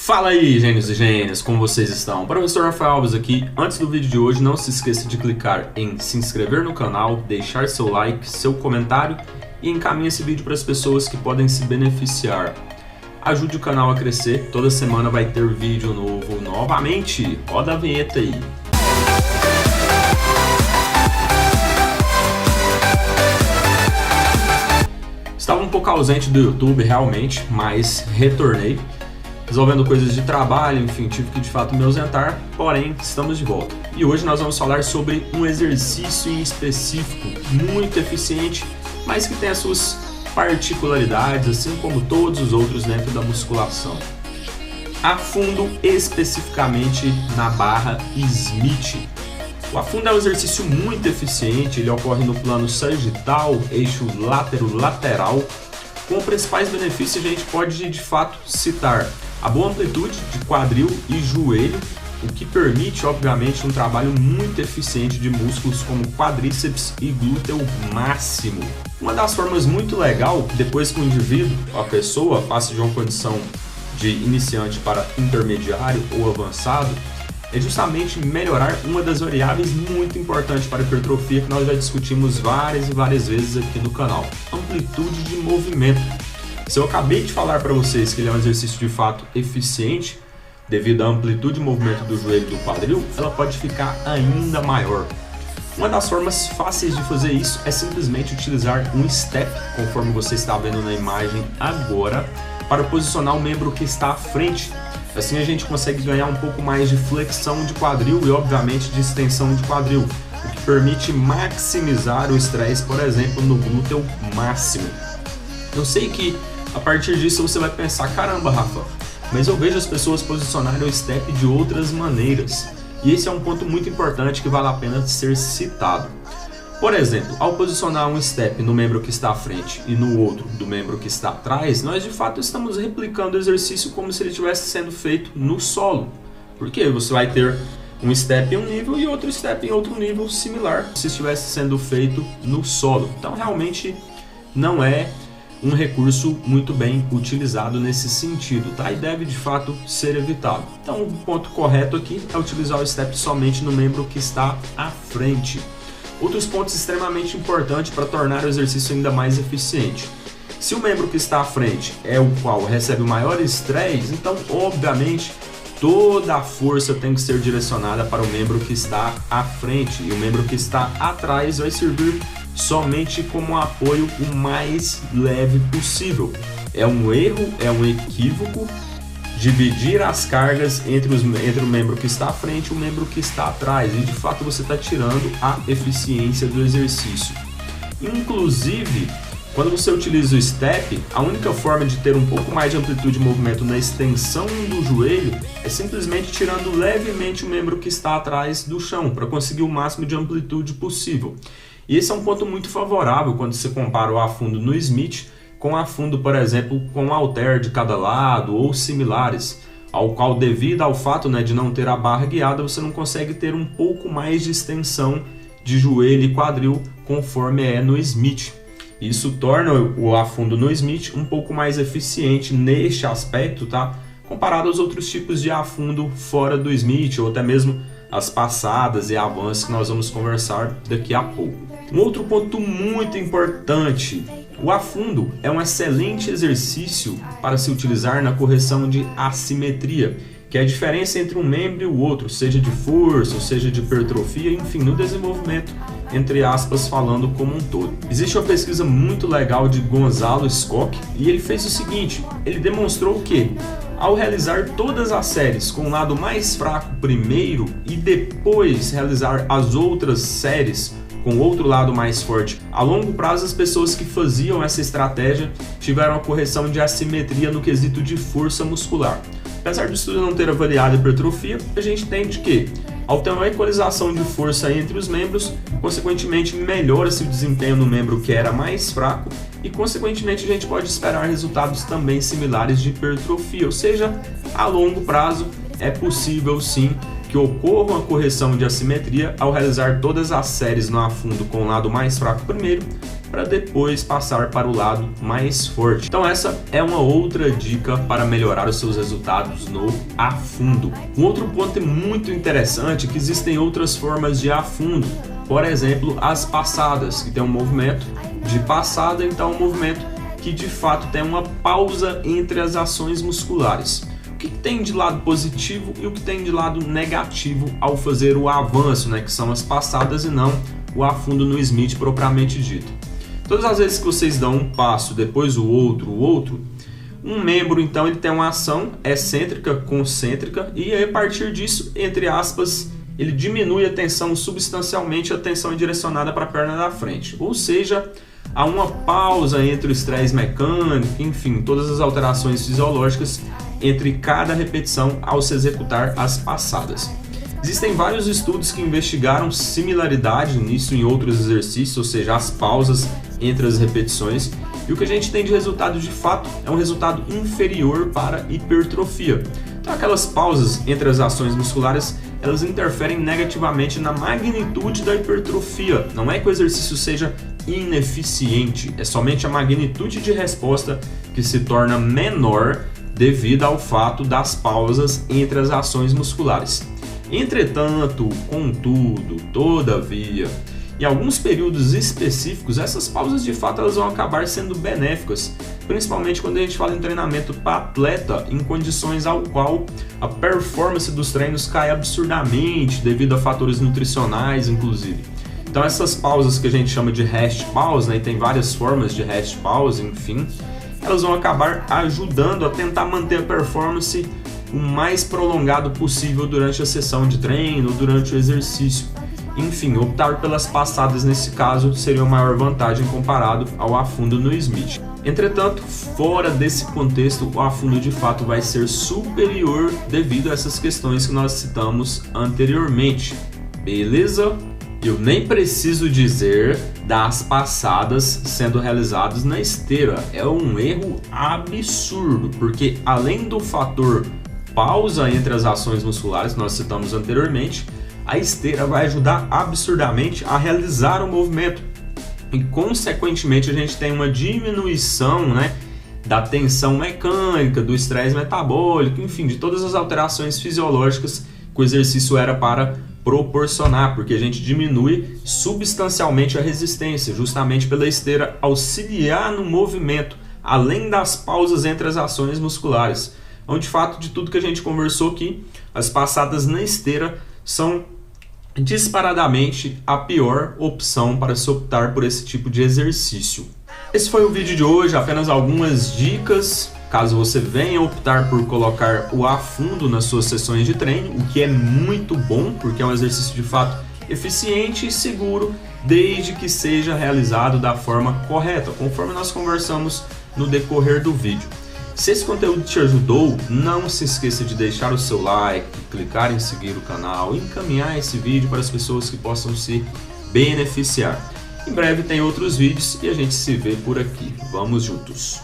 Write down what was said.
Fala aí, gênios e gênias, como vocês estão? Professor Rafael Alves aqui. Antes do vídeo de hoje, não se esqueça de clicar em se inscrever no canal, deixar seu like, seu comentário e encaminhe esse vídeo para as pessoas que podem se beneficiar. Ajude o canal a crescer, toda semana vai ter vídeo novo novamente. Roda a vinheta aí. Estava um pouco ausente do YouTube realmente, mas retornei. Resolvendo coisas de trabalho, enfim, tive que de fato me ausentar, porém estamos de volta. E hoje nós vamos falar sobre um exercício em específico, muito eficiente, mas que tem as suas particularidades, assim como todos os outros dentro da musculação. Afundo especificamente na barra Smith. O afundo é um exercício muito eficiente, ele ocorre no plano sagital, eixo látero-lateral. Com os principais benefícios a gente pode de fato citar a boa amplitude de quadril e joelho, o que permite obviamente um trabalho muito eficiente de músculos como quadríceps e glúteo máximo. Uma das formas muito legal, depois que o indivíduo, a pessoa, passa de uma condição de iniciante para intermediário ou avançado, é justamente melhorar uma das variáveis muito importantes para a hipertrofia que nós já discutimos várias e várias vezes aqui no canal: amplitude de movimento. Se eu acabei de falar para vocês que ele é um exercício de fato eficiente, devido à amplitude de movimento do joelho e do quadril, ela pode ficar ainda maior. Uma das formas fáceis de fazer isso é simplesmente utilizar um step, conforme você está vendo na imagem agora, para posicionar o membro que está à frente. Assim a gente consegue ganhar um pouco mais de flexão de quadril e obviamente de extensão de quadril, o que permite maximizar o estresse, por exemplo, no glúteo máximo. Eu sei que a partir disso você vai pensar, caramba Rafa, mas eu vejo as pessoas posicionarem o step de outras maneiras. E esse é um ponto muito importante que vale a pena ser citado. Por exemplo, ao posicionar um step no membro que está à frente e no outro do membro que está atrás, nós de fato estamos replicando o exercício como se ele estivesse sendo feito no solo. Porque você vai ter um step em um nível e outro step em outro nível similar, se estivesse sendo feito no solo. Então realmente não é um recurso muito bem utilizado nesse sentido, tá? E deve de fato ser evitado. Então o ponto correto aqui é utilizar o step somente no membro que está à frente. Outros pontos extremamente importantes para tornar o exercício ainda mais eficiente. Se o membro que está à frente é o qual recebe o maior estresse, então obviamente toda a força tem que ser direcionada para o membro que está à frente, e o membro que está atrás vai servir somente como um apoio o mais leve possível. É um erro, é um equívoco dividir as cargas entre o membro que está à frente e o membro que está atrás, e de fato você está tirando a eficiência do exercício. Inclusive, quando você utiliza o step, a única forma de ter um pouco mais de amplitude de movimento na extensão do joelho é simplesmente tirando levemente o membro que está atrás do chão, para conseguir o máximo de amplitude possível. E esse é um ponto muito favorável quando você compara o afundo no Smith com afundo, por exemplo, com halter de cada lado ou similares, ao qual, devido ao fato de não ter a barra guiada, você não consegue ter um pouco mais de extensão de joelho e quadril conforme é no Smith. Isso torna o afundo no Smith um pouco mais eficiente neste aspecto, tá? Comparado aos outros tipos de afundo fora do Smith, ou até mesmo as passadas e avanços que nós vamos conversar daqui a pouco. Um outro ponto muito importante: o afundo é um excelente exercício para se utilizar na correção de assimetria, que é a diferença entre um membro e o outro, seja de força, ou seja de hipertrofia, enfim, no desenvolvimento, entre aspas, falando como um todo. Existe uma pesquisa muito legal de Gonzalo Scocchi, e ele fez o seguinte: ele demonstrou que, ao realizar todas as séries com o lado mais fraco primeiro e depois realizar as outras séries com o outro lado mais forte, a longo prazo as pessoas que faziam essa estratégia tiveram a correção de assimetria no quesito de força muscular. Apesar do estudo não ter avaliado a hipertrofia, a gente entende que, ao ter uma equalização de força entre os membros, consequentemente melhora-se o desempenho no membro que era mais fraco e, consequentemente, a gente pode esperar resultados também similares de hipertrofia, ou seja, a longo prazo é possível sim que que ocorra uma correção de assimetria ao realizar todas as séries no afundo com o lado mais fraco primeiro, para depois passar para o lado mais forte. Então essa é uma outra dica para melhorar os seus resultados no afundo. Um outro ponto muito interessante é que existem outras formas de afundo. Por exemplo, as passadas, que tem um movimento de passada, então um movimento que de fato tem uma pausa entre as ações musculares. O que tem de lado positivo e o que tem de lado negativo ao fazer o avanço, né, que são as passadas e não o afundo no Smith propriamente dito. Todas as vezes que vocês dão um passo, depois o outro, um membro então ele tem uma ação excêntrica, concêntrica, e aí, a partir disso, entre aspas, ele diminui a tensão substancialmente, a tensão é direcionada para a perna da frente. Ou seja, há uma pausa entre o estresse mecânico, enfim, todas as alterações fisiológicas entre cada repetição ao se executar as passadas. Existem vários estudos que investigaram similaridade nisso em outros exercícios, ou seja, as pausas entre as repetições, e o que a gente tem de resultado de fato é um resultado inferior para hipertrofia. Então aquelas pausas entre as ações musculares, elas interferem negativamente na magnitude da hipertrofia. Não é que o exercício seja ineficiente, é somente a magnitude de resposta que se torna menor devido ao fato das pausas entre as ações musculares. Entretanto, contudo, todavia, em alguns períodos específicos, essas pausas de fato elas vão acabar sendo benéficas, principalmente quando a gente fala em treinamento para atleta, em condições ao qual a performance dos treinos cai absurdamente devido a fatores nutricionais, inclusive. Então essas pausas que a gente chama de rest pause, né, e tem várias formas de rest pause, enfim, elas vão acabar ajudando a tentar manter a performance o mais prolongado possível durante a sessão de treino, durante o exercício. Enfim, optar pelas passadas nesse caso seria a maior vantagem comparado ao afundo no Smith. Entretanto, fora desse contexto, o afundo de fato vai ser superior devido a essas questões que nós citamos anteriormente. Beleza? Eu nem preciso dizer das passadas sendo realizadas na esteira. É um erro absurdo, porque além do fator pausa entre as ações musculares que nós citamos anteriormente, a esteira vai ajudar absurdamente a realizar o movimento e, consequentemente, a gente tem uma diminuição, né, da tensão mecânica, do estresse metabólico, enfim, de todas as alterações fisiológicas que o exercício era para proporcionar, porque a gente diminui substancialmente a resistência, justamente pela esteira auxiliar no movimento, além das pausas entre as ações musculares. Então, de fato, de tudo que a gente conversou aqui, as passadas na esteira são disparadamente a pior opção para se optar por esse tipo de exercício. Esse foi o vídeo de hoje, apenas algumas dicas, caso você venha optar por colocar o afundo nas suas sessões de treino, o que é muito bom, porque é um exercício de fato eficiente e seguro, desde que seja realizado da forma correta, conforme nós conversamos no decorrer do vídeo. Se esse conteúdo te ajudou, não se esqueça de deixar o seu like, clicar em seguir o canal e encaminhar esse vídeo para as pessoas que possam se beneficiar. Em breve tem outros vídeos e a gente se vê por aqui. Vamos juntos!